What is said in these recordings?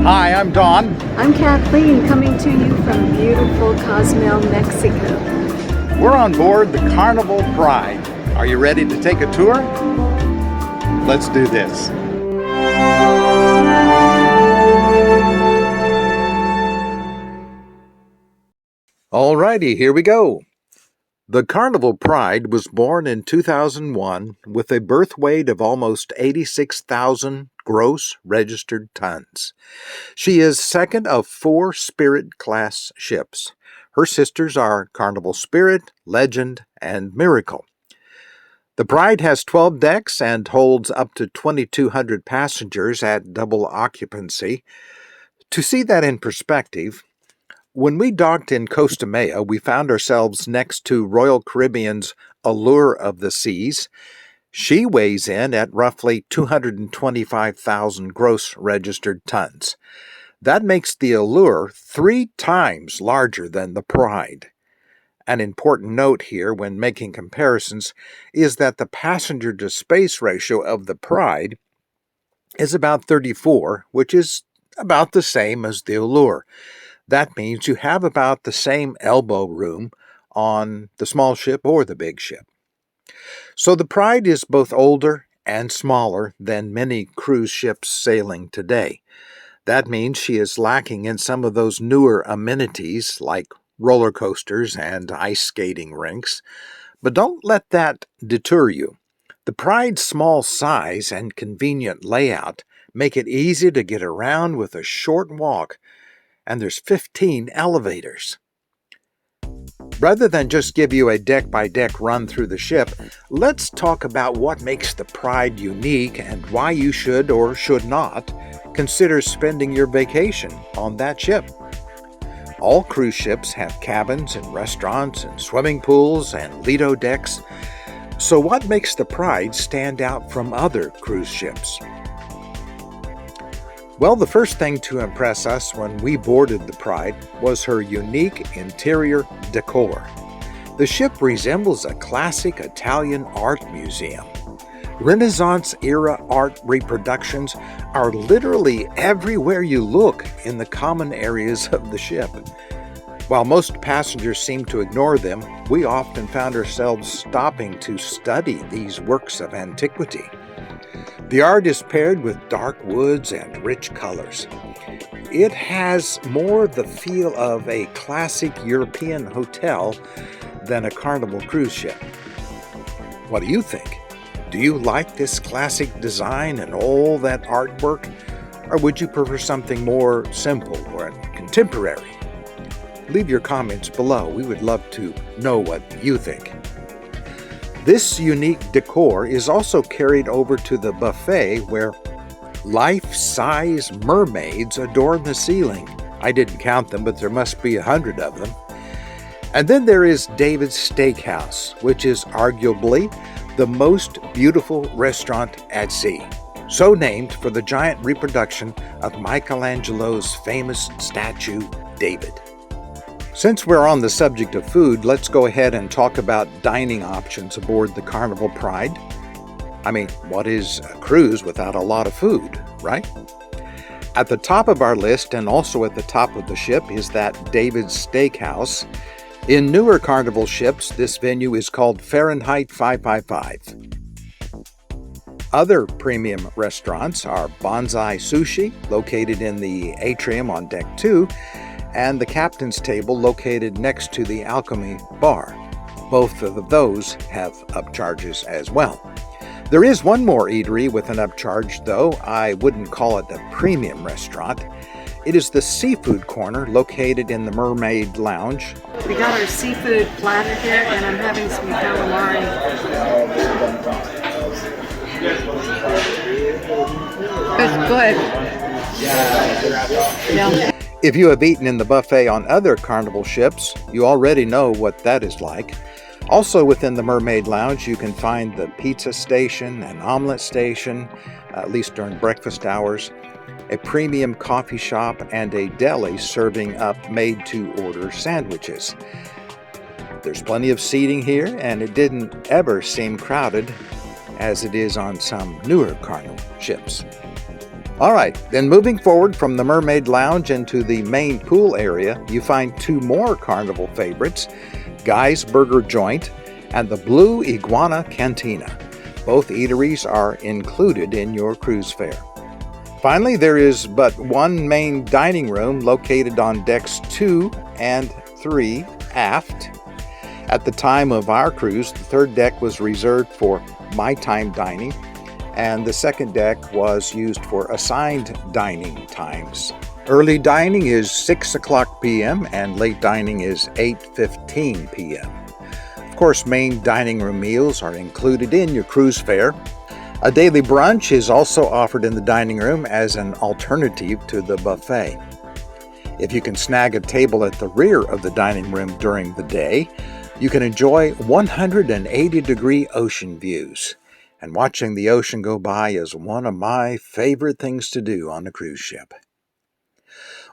Hi, I'm Don. I'm Kathleen, coming to you from beautiful Cozumel, Mexico. We're on board the Carnival Pride. Are you ready to take a tour? Let's do this. Alrighty, here we go. The Carnival Pride was born in 2001 with a birth weight of almost 86,000 gross registered tons. She is second of 4 Spirit class ships. Her sisters are Carnival Spirit, Legend, and Miracle. The Pride has 12 decks and holds up to 2,200 passengers at double occupancy. To see that in perspective, when we docked in Costa Maya, we found ourselves next to Royal Caribbean's Allure of the Seas. She weighs in at roughly 225,000 gross registered tons. That makes the Allure 3 times larger than the Pride. An important note here when making comparisons is that the passenger-to-space ratio of the Pride is about 34, which is about the same as the Allure. That means you have about the same elbow room on the small ship or the big ship. So the Pride is both older and smaller than many cruise ships sailing today. That means she is lacking in some of those newer amenities like roller coasters and ice skating rinks. But don't let that deter you. The Pride's small size and convenient layout make it easy to get around with a short walk, and there's 15 elevators. Rather than just give you a deck-by-deck run through the ship, let's talk about what makes the Pride unique and why you should or should not consider spending your vacation on that ship. All cruise ships have cabins and restaurants and swimming pools and Lido decks. So what makes the Pride stand out from other cruise ships? Well, the first thing to impress us when we boarded the Pride was her unique interior decor. The ship resembles a classic Italian art museum. Renaissance-era art reproductions are literally everywhere you look in the common areas of the ship. While most passengers seem to ignore them, we often found ourselves stopping to study these works of antiquity. The art is paired with dark woods and rich colors. It has more the feel of a classic European hotel than a Carnival cruise ship. What do you think? Do you like this classic design and all that artwork? Or would you prefer something more simple or contemporary? Leave your comments below. We would love to know what you think. This unique decor is also carried over to the buffet where life-size mermaids adorn the ceiling. I didn't count them, but there must be 100 of them. And then there is David's Steakhouse, which is arguably the most beautiful restaurant at sea. So named for the giant reproduction of Michelangelo's famous statue, David. Since we're on the subject of food, let's go ahead and talk about dining options aboard the Carnival Pride. I mean, what is a cruise without a lot of food, right? At the top of our list and also at the top of the ship is that David's Steakhouse. In newer Carnival ships, this venue is called Fahrenheit 555. Other premium restaurants are Bonsai Sushi, located in the atrium on Deck 2, and the Captain's Table located next to the Alchemy Bar. Both of those have upcharges as well. There is one more eatery with an upcharge, though I wouldn't call it a premium restaurant. It is the Seafood Corner located in the Mermaid Lounge. We got our seafood platter here, and I'm having some calamari. Go ahead. Yeah. If you have eaten in the buffet on other Carnival ships, you already know what that is like. Also within the Mermaid Lounge, you can find the pizza station, an omelet station, at least during breakfast hours, a premium coffee shop, and a deli serving up made-to-order sandwiches. There's plenty of seating here, and it didn't ever seem crowded as it is on some newer Carnival ships. All right, then moving forward from the Mermaid Lounge into the main pool area, you find two more Carnival favorites, Guy's Burger Joint and the Blue Iguana Cantina. Both eateries are included in your cruise fare. Finally, there is but one main dining room located on decks 2 and 3 aft. At the time of our cruise, the third deck was reserved for my time dining, and the second deck was used for assigned dining times. Early dining is 6 o'clock p.m. and late dining is 8:15 p.m. Of course, main dining room meals are included in your cruise fare. A daily brunch is also offered in the dining room as an alternative to the buffet. If you can snag a table at the rear of the dining room during the day, you can enjoy 180-degree ocean views. And watching the ocean go by is one of my favorite things to do on a cruise ship.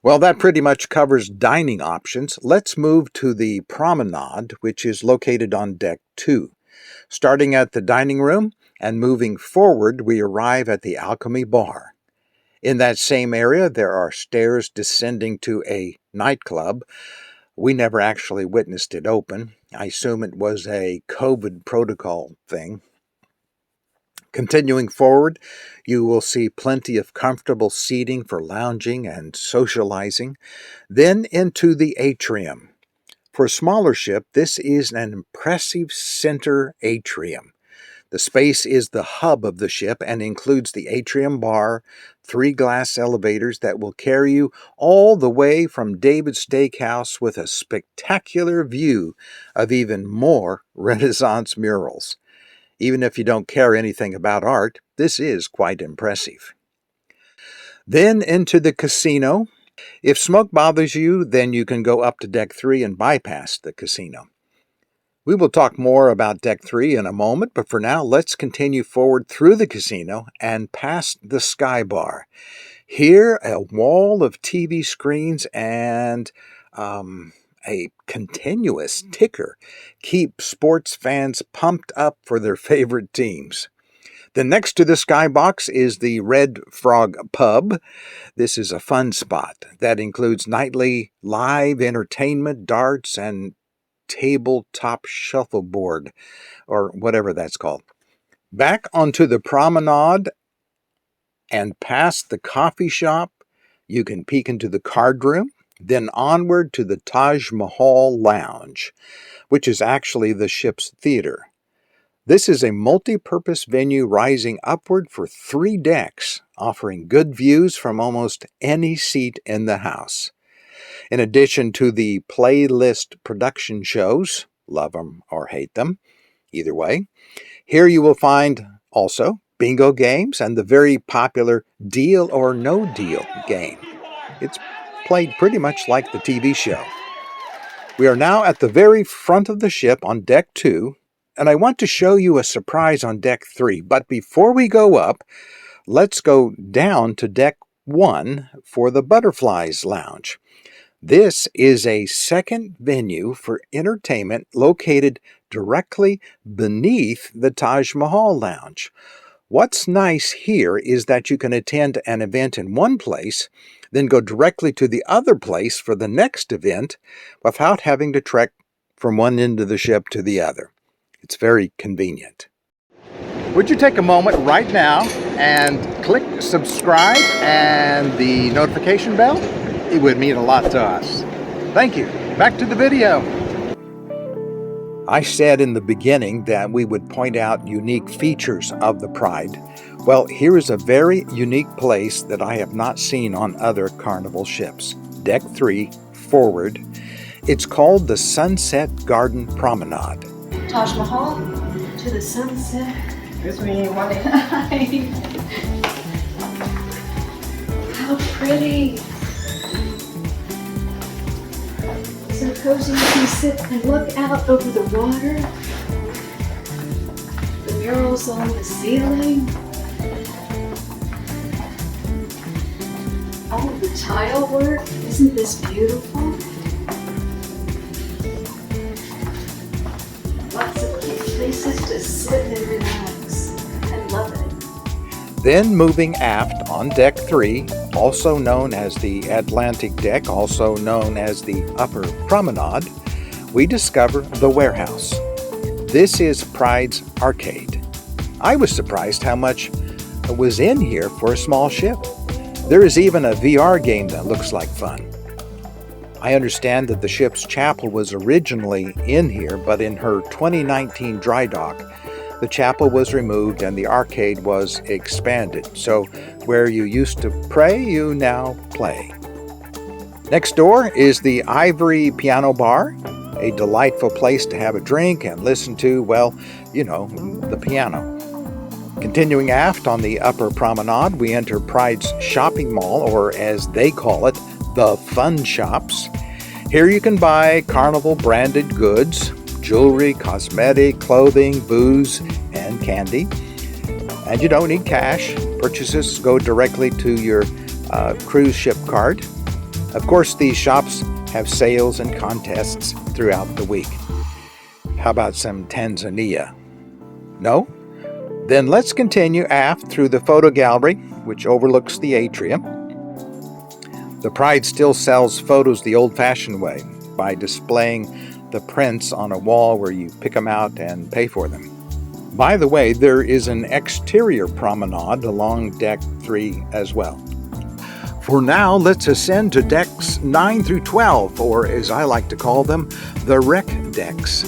Well, that pretty much covers dining options. Let's move to the Promenade, which is located on deck 2. Starting at the dining room and moving forward, we arrive at the Alchemy Bar. In that same area, there are stairs descending to a nightclub. We never actually witnessed it open. I assume it was a COVID protocol thing. Continuing forward, you will see plenty of comfortable seating for lounging and socializing. Then into the atrium. For a smaller ship, this is an impressive center atrium. The space is the hub of the ship and includes the atrium bar, 3 glass elevators that will carry you all the way from David's Steakhouse with a spectacular view of even more Renaissance murals. Even if you don't care anything about art, this is quite impressive. Then into the casino. If smoke bothers you, then you can go up to deck 3 and bypass the casino. We will talk more about deck 3 in a moment, but for now, let's continue forward through the casino and past the Sky Bar. Here, a wall of TV screens and a continuous ticker keep sports fans pumped up for their favorite teams. Then next to the skybox is the Red Frog Pub. This is a fun spot that includes nightly live entertainment, darts, and tabletop shuffleboard, or whatever that's called. Back onto the promenade and past the coffee shop, you can peek into the card room, then onward to the Taj Mahal Lounge, which is actually the ship's theater. This is a multi-purpose venue rising upward for 3 decks, offering good views from almost any seat in the house. In addition to the playlist production shows, love them or hate them, either way, here you will find also bingo games and the very popular Deal or No Deal game. It's played pretty much like the TV show. We are now at the very front of the ship on deck 2, and I want to show you a surprise on deck 3. But before we go up, let's go down to deck 1 for the Butterflies Lounge. This is a second venue for entertainment located directly beneath the Taj Mahal Lounge. What's nice here is that you can attend an event in one place, then go directly to the other place for the next event without having to trek from one end of the ship to the other. It's very convenient. Would you take a moment right now and click subscribe and the notification bell? It would mean a lot to us. Thank you. Back to the video. I said in the beginning that we would point out unique features of the Pride. Well, here is a very unique place that I have not seen on other Carnival ships. Deck 3, forward. It's called the Sunset Garden Promenade. Taj Mahal to the sunset. Excuse me, one How pretty. So cozy you can sit and look out over the water. The murals on the ceiling. All of the tile work. Isn't this beautiful? Lots of cute places to sit and relax. I love it. Then moving aft on deck 3, also known as the Atlantic deck, also known as the Upper Promenade, we discover the warehouse. This is Pride's arcade. I was surprised how much was in here for a small ship. There is even a VR game that looks like fun. I understand that the ship's chapel was originally in here, but in her 2019 dry dock, the chapel was removed and the arcade was expanded. So where you used to pray, you now play. Next door is the Ivory Piano Bar, a delightful place to have a drink and listen to, well, you know, the piano. Continuing aft on the Upper Promenade, we enter Pride's shopping mall, or as they call it, the Fun Shops. Here you can buy Carnival branded goods, jewelry, cosmetic, clothing, booze, and candy. And you don't need cash. Purchases go directly to your cruise ship card. Of course, these shops have sales and contests throughout the week. How about some Tanzania? No? Then let's continue aft through the photo gallery, which overlooks the atrium. The Pride still sells photos the old-fashioned way by displaying the prints on a wall where you pick them out and pay for them. By the way, there is an exterior promenade along deck 3 as well. For now, let's ascend to decks 9 through 12, or as I like to call them, the rec decks.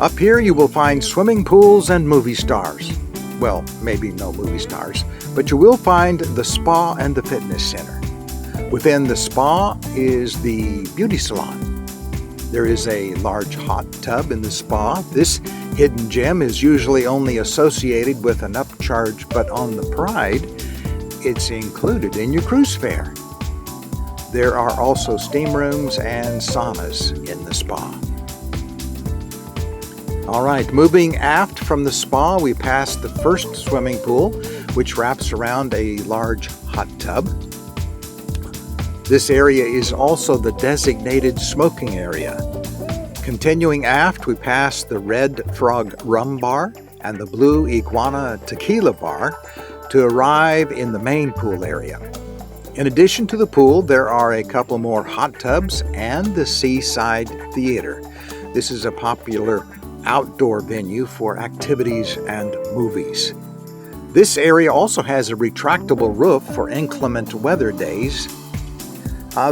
Up here you will find swimming pools and movie stars. Well, maybe no movie stars, but you will find the spa and the fitness center. Within the spa is the beauty salon. There is a large hot tub in the spa. This hidden gem is usually only associated with an upcharge, but on the Pride, it's included in your cruise fare. There are also steam rooms and saunas in the spa. All right, moving aft from the spa, we pass the first swimming pool, which wraps around a large hot tub. This area is also the designated smoking area. Continuing aft, we pass the Red Frog Rum Bar and the Blue Iguana Tequila Bar to arrive in the main pool area. In addition to the pool, there are a couple more hot tubs and the Seaside Theater. This is a popular outdoor venue for activities and movies. This area also has a retractable roof for inclement weather days.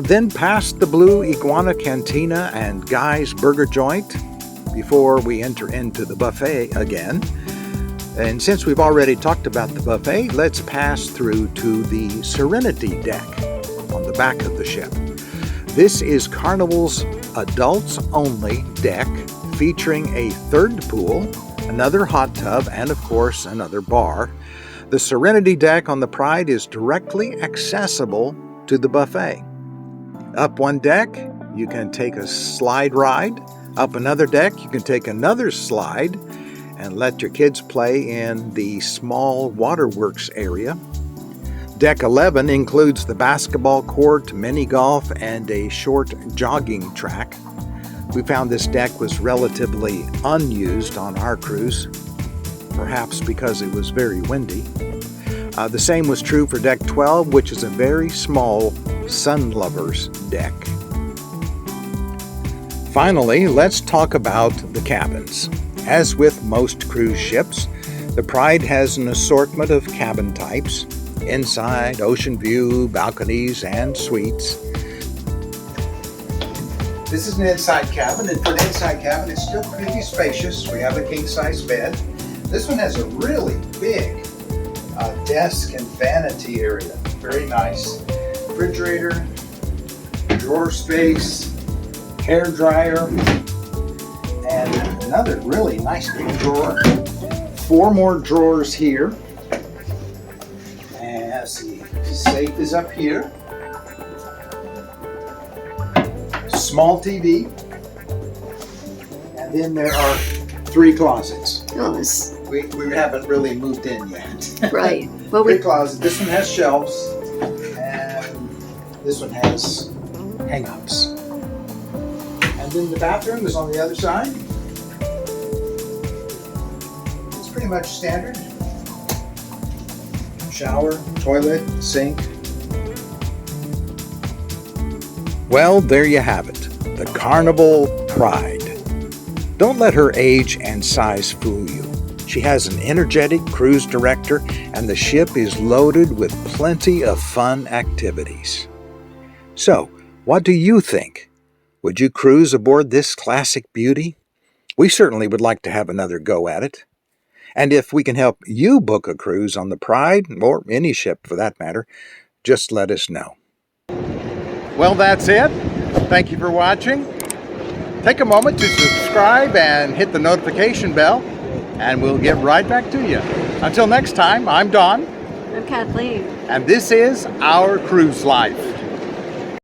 Then past the Blue Iguana Cantina and Guy's Burger Joint before we enter into the buffet again. And since we've already talked about the buffet, let's pass through to the Serenity Deck on the back of the ship. This is Carnival's adults-only deck, featuring a third pool, another hot tub, and of course another bar. The Serenity Deck on the Pride is directly accessible to the buffet. Up one deck, you can take a slide ride. Up another deck, you can take another slide and let your kids play in the small waterworks area. Deck 11 includes the basketball court, mini golf, and a short jogging track. We found this deck was relatively unused on our cruise, perhaps because it was very windy. The same was true for Deck 12, which is a very small sun lovers deck. Finally, let's talk about the cabins. As with most cruise ships, the Pride has an assortment of cabin types: inside, ocean view, balconies, and suites. This is an inside cabin, and for an inside cabin, it's still pretty spacious. We have a king-size bed. This one has a really big desk and vanity area. Very nice. Refrigerator, drawer space, hair dryer, and another really nice big drawer. 4 more drawers here. And let's see, the safe is up here. Small TV, and then there are 3 closets. Oh, this, We haven't really moved in yet. right. Well, 3 closets. This one has shelves, and this one has hang-ups. And then the bathroom is on the other side. It's pretty much standard. shower, toilet, sink. Well, there you have it, the Carnival Pride. Don't let her age and size fool you. She has an energetic cruise director, and the ship is loaded with plenty of fun activities. So, what do you think? Would you cruise aboard this classic beauty? We certainly would like to have another go at it. And if we can help you book a cruise on the Pride, or any ship for that matter, just let us know. Well, that's it. Thank you for watching. Take a moment to subscribe and hit the notification bell, and we'll get right back to you. Until next time, I'm Don. I'm Kathleen. And this is Our Cruise Life.